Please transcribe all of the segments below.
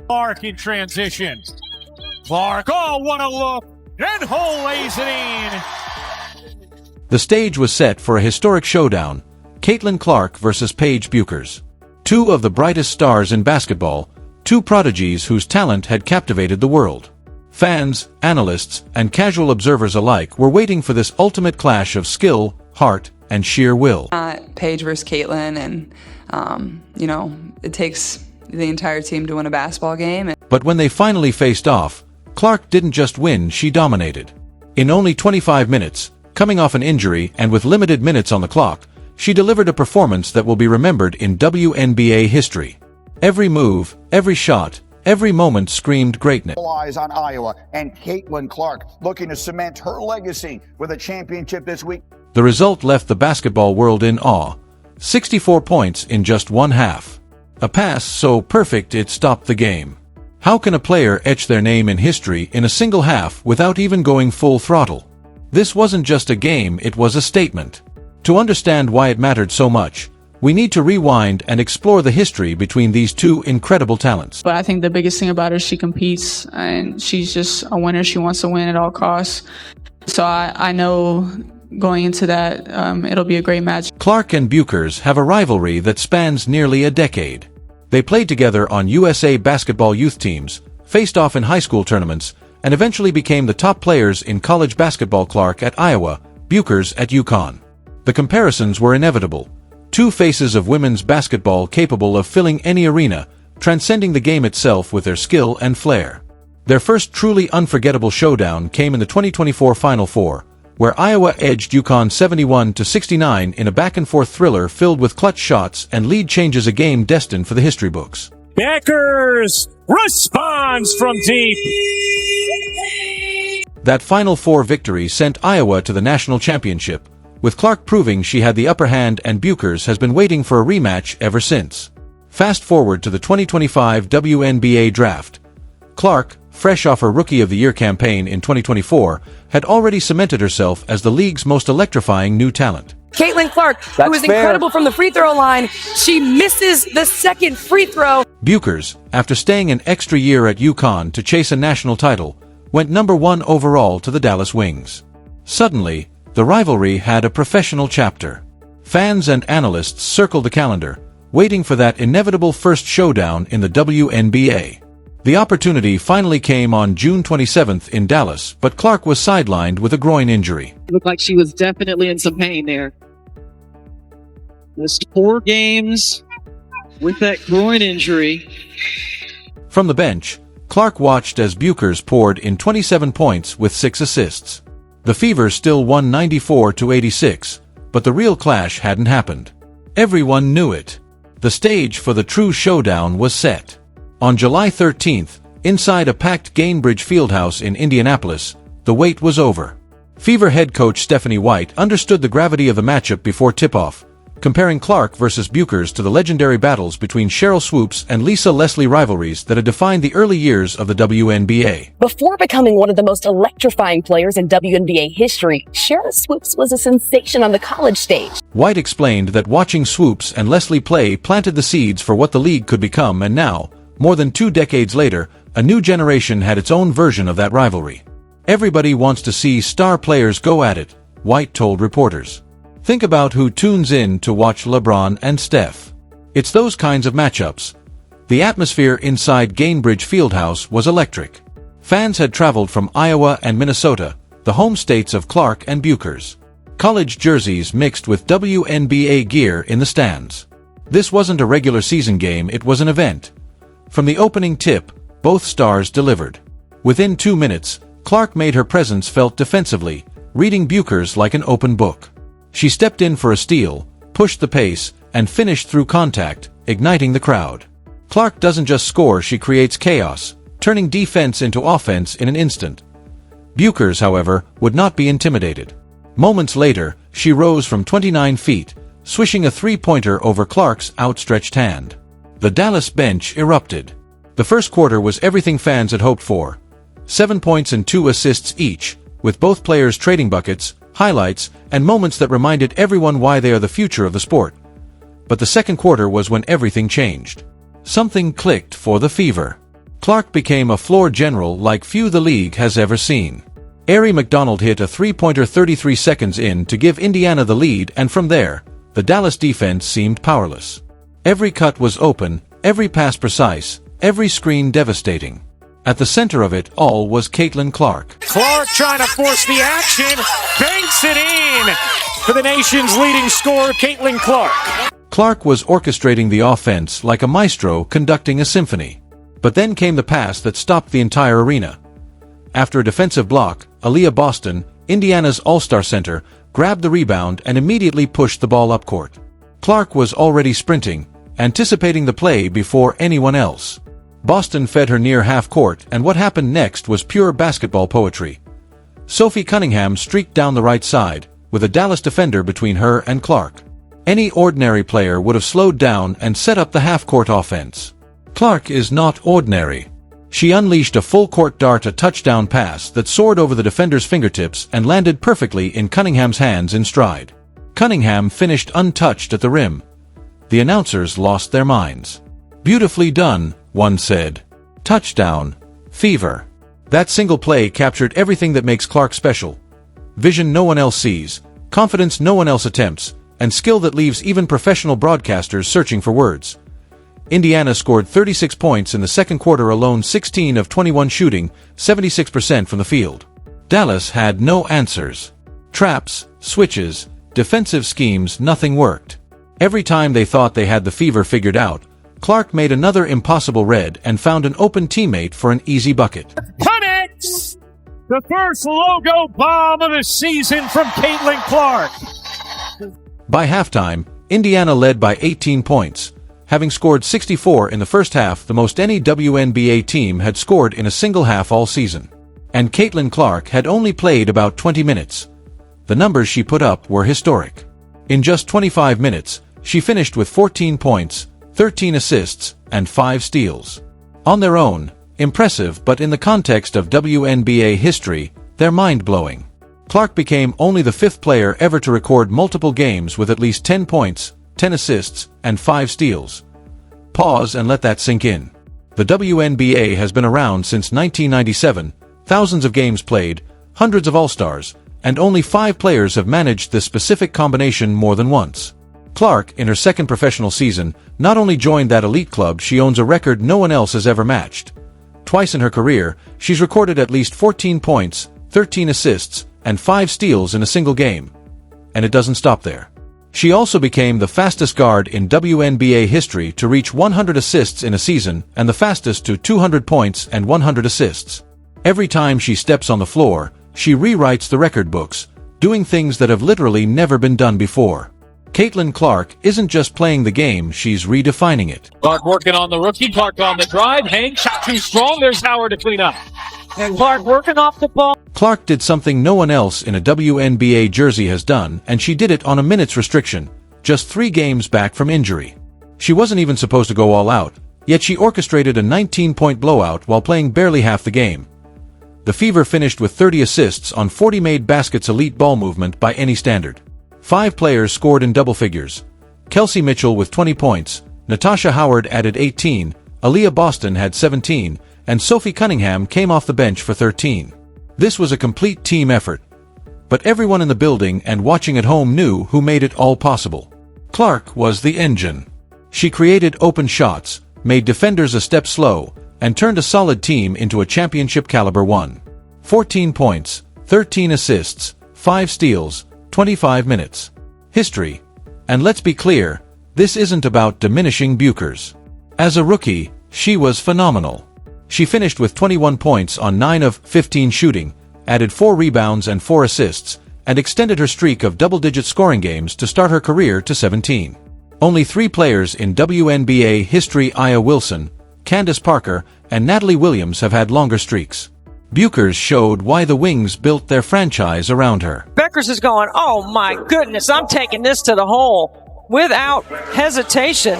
Clark in transition. Clark, oh, what a look. And Hull lays it in. The stage was set for a historic showdown, Caitlin Clark versus Paige Bueckers. Two of the brightest stars in basketball, two prodigies whose talent had captivated the world. Fans, analysts, and casual observers alike were waiting for this ultimate clash of skill, heart, and sheer will. Paige versus Caitlin, and, it takes the entire team to win a basketball game. But when they finally faced off, Clark didn't just win, she dominated. In only 25 minutes, coming off an injury and with limited minutes on the clock, she delivered a performance that will be remembered in WNBA history. Every move, every shot, every moment screamed greatness. All eyes on Iowa and Caitlin Clark looking to cement her legacy with a championship this week. The result left the basketball world in awe. 64 points in just one half. A pass so perfect it stopped the game. How can a player etch their name in history in a single half without even going full throttle? This wasn't just a game, it was a statement. To understand why it mattered so much, we need to rewind and explore the history between these two incredible talents. But I think the biggest thing about her is she competes, and she's just a winner. She wants to win at all costs. So I know going into that, it'll be a great match. Clark and Bueckers have a rivalry that spans nearly a decade. They played together on USA basketball youth teams, faced off in high school tournaments, and eventually became the top players in college basketball. Clark at Iowa, Bueckers at UConn. The comparisons were inevitable. Two faces of women's basketball capable of filling any arena, transcending the game itself with their skill and flair. Their first truly unforgettable showdown came in the 2024 Final Four, where Iowa edged UConn 71-69 in a back-and-forth thriller filled with clutch shots and lead changes, a game destined for the history books. Bueckers responds from deep. That Final Four victory sent Iowa to the national championship, with Clark proving she had the upper hand, and Bueckers has been waiting for a rematch ever since. Fast forward to the 2025 WNBA draft. Clark, fresh off her Rookie of the Year campaign in 2024, had already cemented herself as the league's most electrifying new talent. Caitlin Clark, who was incredible from the free throw line, she misses the second free throw. Bueckers, after staying an extra year at UConn to chase a national title, went #1 overall to the Dallas Wings. Suddenly, the rivalry had a professional chapter. Fans and analysts circled the calendar, waiting for that inevitable first showdown in the WNBA. The opportunity finally came on June 27th in Dallas, but Clark was sidelined with a groin injury. It looked like she was definitely in some pain there. Missed 4 games with that groin injury. From the bench, Clark watched as Bueckers poured in 27 points with 6 assists. The Fever still won 94-86, but the real clash hadn't happened. Everyone knew it. The stage for the true showdown was set. On July 13th, inside a packed Gainbridge Fieldhouse in Indianapolis, the wait was over. Fever head coach Stephanie White understood the gravity of the matchup before tip-off, comparing Clark versus Bueckers to the legendary battles between Cheryl Swoops and Lisa Leslie, rivalries that had defined the early years of the WNBA. Before becoming one of the most electrifying players in WNBA history, Cheryl Swoops was a sensation on the college stage. White explained that watching Swoops and Leslie play planted the seeds for what the league could become, and now, more than 2 decades later, a new generation had its own version of that rivalry. Everybody wants to see star players go at it, White told reporters. Think about who tunes in to watch LeBron and Steph. It's those kinds of matchups. The atmosphere inside Gainbridge Fieldhouse was electric. Fans had traveled from Iowa and Minnesota, the home states of Clark and Bueckers. College jerseys mixed with WNBA gear in the stands. This wasn't a regular season game, it was an event. From the opening tip, both stars delivered. Within 2 minutes, Clark made her presence felt defensively, reading Bueckers like an open book. She stepped in for a steal, pushed the pace, and finished through contact, igniting the crowd. Clark doesn't just score, she creates chaos, turning defense into offense in an instant. Bueckers, however, would not be intimidated. Moments later, she rose from 29 feet, swishing a three-pointer over Clark's outstretched hand. The Dallas bench erupted. The first quarter was everything fans had hoped for. 7 points and 2 assists each, with both players trading buckets, highlights, and moments that reminded everyone why they are the future of the sport. But the second quarter was when everything changed. Something clicked for the Fever. Clark became a floor general like few the league has ever seen. Arie McDonald hit a three-pointer 33 seconds in to give Indiana the lead, and from there, the Dallas defense seemed powerless. Every cut was open, every pass precise, every screen devastating. At the center of it all was Caitlin Clark. Clark trying to force the action, banks it in for the nation's leading scorer, Caitlin Clark. Clark was orchestrating the offense like a maestro conducting a symphony. But then came the pass that stopped the entire arena. After a defensive block, Aaliyah Boston, Indiana's all-star center, grabbed the rebound and immediately pushed the ball up court. Clark was already sprinting, anticipating the play before anyone else. Boston fed her near half court, and what happened next was pure basketball poetry. Sophie Cunningham streaked down the right side, with a Dallas defender between her and Clark. Any ordinary player would have slowed down and set up the half-court offense. Clark is not ordinary. She unleashed a full-court dart, a touchdown pass that soared over the defender's fingertips and landed perfectly in Cunningham's hands in stride. Cunningham finished untouched at the rim. The announcers lost their minds. "Beautifully done," one said. "Touchdown. Fever." That single play captured everything that makes Clark special. Vision no one else sees, confidence no one else attempts, and skill that leaves even professional broadcasters searching for words. Indiana scored 36 points in the second quarter alone, 16 of 21 shooting, 76% from the field. Dallas had no answers. Traps, switches, defensive schemes, nothing worked. Every time they thought they had the fever figured out, Clark made another impossible read and found an open teammate for an easy bucket. Connects! The first logo bomb of the season from Caitlin Clark. By halftime, Indiana led by 18 points. Having scored 64 in the first half, the most any WNBA team had scored in a single half all season. And Caitlin Clark had only played about 20 minutes. The numbers she put up were historic. In just 25 minutes, she finished with 14 points, 13 assists, and 5 steals. On their own, impressive, but in the context of WNBA history, they're mind-blowing. Clark became only the 5th player ever to record multiple games with at least 10 points, 10 assists, and 5 steals. Pause and let that sink in. The WNBA has been around since 1997, thousands of games played, hundreds of All-Stars, and only 5 players have managed this specific combination more than once. Clark, in her second professional season, not only joined that elite club, she owns a record no one else has ever matched. Twice in her career, she's recorded at least 14 points, 13 assists, and 5 steals in a single game. And it doesn't stop there. She also became the fastest guard in WNBA history to reach 100 assists in a season and the fastest to 200 points and 100 assists. Every time she steps on the floor, she rewrites the record books, doing things that have literally never been done before. Caitlin Clark isn't just playing the game, she's redefining it. Clark working on the rookie, Clark on the drive, hang, shot too strong, there's Howard to clean up. And Clark working off the ball. Clark did something no one else in a WNBA jersey has done, and she did it on a minutes restriction, just 3 games back from injury. She wasn't even supposed to go all out, yet she orchestrated a 19-point blowout while playing barely half the game. The Fever finished with 30 assists on 40 made baskets, elite ball movement by any standard. 5 players scored in double figures. Kelsey Mitchell with 20 points, Natasha Howard added 18, Aaliyah Boston had 17, and Sophie Cunningham came off the bench for 13. This was a complete team effort. But everyone in the building and watching at home knew who made it all possible. Clark was the engine. She created open shots, made defenders a step slow, and turned a solid team into a championship-caliber one. 14 points, 13 assists, 5 steals, 25 minutes. History. And let's be clear, this isn't about diminishing Bueckers. As a rookie, she was phenomenal. She finished with 21 points on 9 of 15 shooting, added 4 rebounds and 4 assists, and extended her streak of double-digit scoring games to start her career to 17. Only 3 players in WNBA history, Aya Wilson, Candace Parker, and Natalie Williams, have had longer streaks. Bueckers showed why the Wings built their franchise around her. Bueckers is going, oh my goodness, I'm taking this to the hole without hesitation.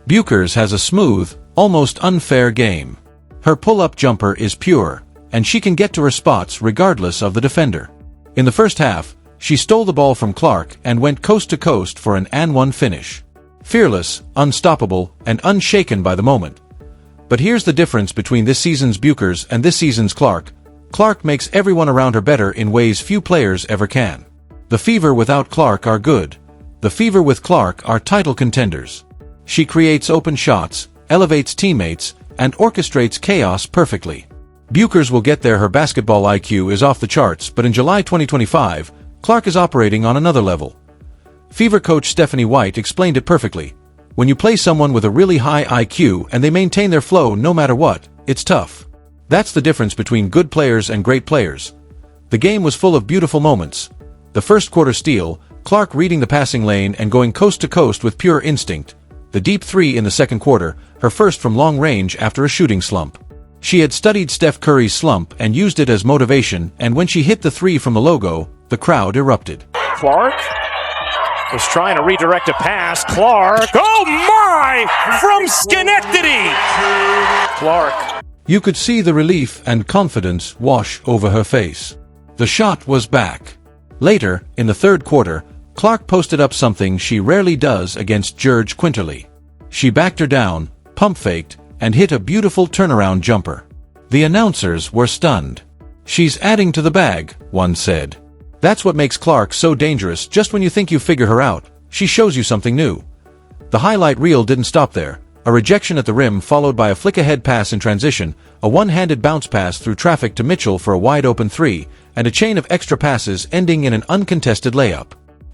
Bueckers has a smooth, almost unfair game. Her pull-up jumper is pure, and she can get to her spots regardless of the defender. In the first half, she stole the ball from Clark and went coast to coast for an and one finish. Fearless, unstoppable, and unshaken by the moment. But here's the difference between this season's Bueckers and this season's Clark. Clark makes everyone around her better in ways few players ever can. The Fever without Clark are good. The Fever with Clark are title contenders. She creates open shots, elevates teammates, and orchestrates chaos perfectly. Bueckers will get there. Her basketball IQ is off the charts, but in July 2025, Clark is operating on another level. Fever coach Stephanie White explained it perfectly. When you play someone with a really high IQ and they maintain their flow no matter what, it's tough. That's the difference between good players and great players. The game was full of beautiful moments. The first quarter steal, Clark reading the passing lane and going coast to coast with pure instinct. The deep three in the second quarter, her first from long range after a shooting slump. She had studied Steph Curry's slump and used it as motivation, and when she hit the three from the logo, the crowd erupted. Clark was trying to redirect a pass. Clark, oh my! From Schenectady! Clark. You could see the relief and confidence wash over her face. The shot was back. Later, in the third quarter, Clark posted up something she rarely does against George Quinterly. She backed her down, pump-faked, and hit a beautiful turnaround jumper. The announcers were stunned. "She's adding to the bag," one said. That's what makes Clark so dangerous. Just when you think you figure her out, she shows you something new. The highlight reel didn't stop there. A rejection at the rim followed by a flick-ahead pass in transition, a one-handed bounce pass through traffic to Mitchell for a wide-open three, and a chain of extra passes ending in an uncontested layup.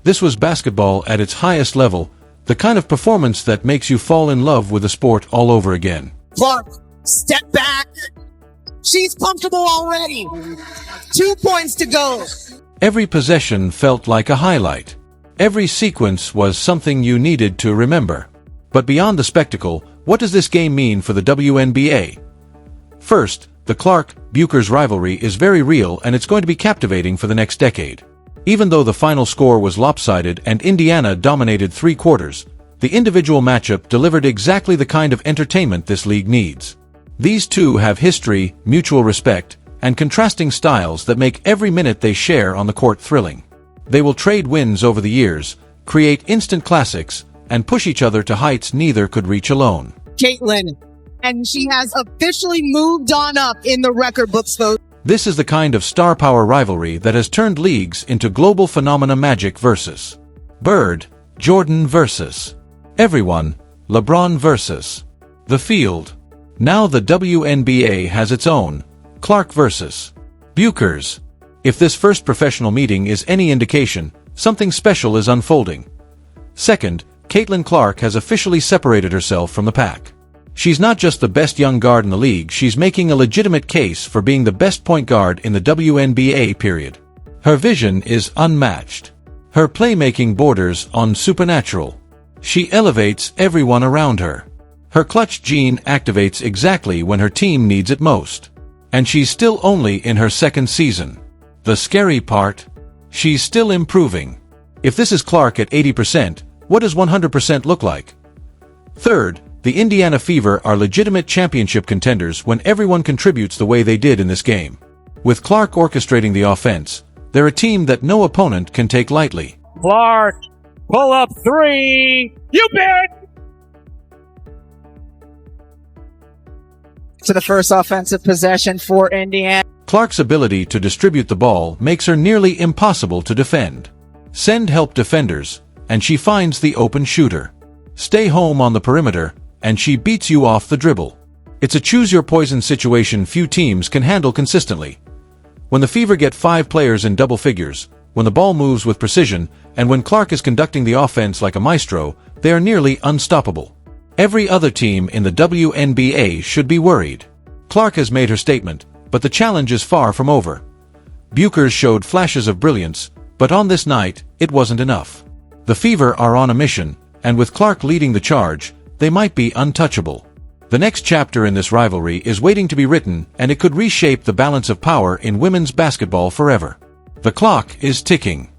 This was basketball at its highest level, the kind of performance that makes you fall in love with the sport all over again. Clark, step back. She's comfortable already. 2 points to go. Every possession felt like a highlight. Every sequence was something you needed to remember. But beyond the spectacle, what does this game mean for the WNBA? First, the Clark-Bueckers rivalry is very real, and it's going to be captivating for the next decade. Even though the final score was lopsided and Indiana dominated 3 quarters, the individual matchup delivered exactly the kind of entertainment this league needs. These two have history, mutual respect, and contrasting styles that make every minute they share on the court thrilling. They will trade wins over the years, create instant classics, and push each other to heights neither could reach alone. Caitlin, and she has officially moved on up in the record books, folks. This is the kind of star power rivalry that has turned leagues into global phenomena. Magic versus Bird, Jordan versus everyone, LeBron versus the field. Now the WNBA has its own, Clark versus Bueckers. If this first professional meeting is any indication, something special is unfolding. Second, Caitlin Clark has officially separated herself from the pack. She's not just the best young guard in the league, she's making a legitimate case for being the best point guard in the WNBA, period. Her vision is unmatched. Her playmaking borders on supernatural. She elevates everyone around her. Her clutch gene activates exactly when her team needs it most. And she's still only in her second season. The scary part? She's still improving. If this is Clark at 80%, what does 100% look like? Third, the Indiana Fever are legitimate championship contenders when everyone contributes the way they did in this game. With Clark orchestrating the offense, they're a team that no opponent can take lightly. Clark, pull up three. You bet. To the first offensive possession for Indiana. Clark's ability to distribute the ball makes her nearly impossible to defend. Send help defenders, and she finds the open shooter. Stay home on the perimeter, and she beats you off the dribble. It's a choose-your-poison situation few teams can handle consistently. When the Fever get 5 players in double figures, when the ball moves with precision, and when Clark is conducting the offense like a maestro, they are nearly unstoppable. Every other team in the WNBA should be worried. Clark has made her statement, but the challenge is far from over. Bueckers showed flashes of brilliance, but on this night, it wasn't enough. The Fever are on a mission, and with Clark leading the charge, they might be untouchable. The next chapter in this rivalry is waiting to be written, and it could reshape the balance of power in women's basketball forever. The clock is ticking.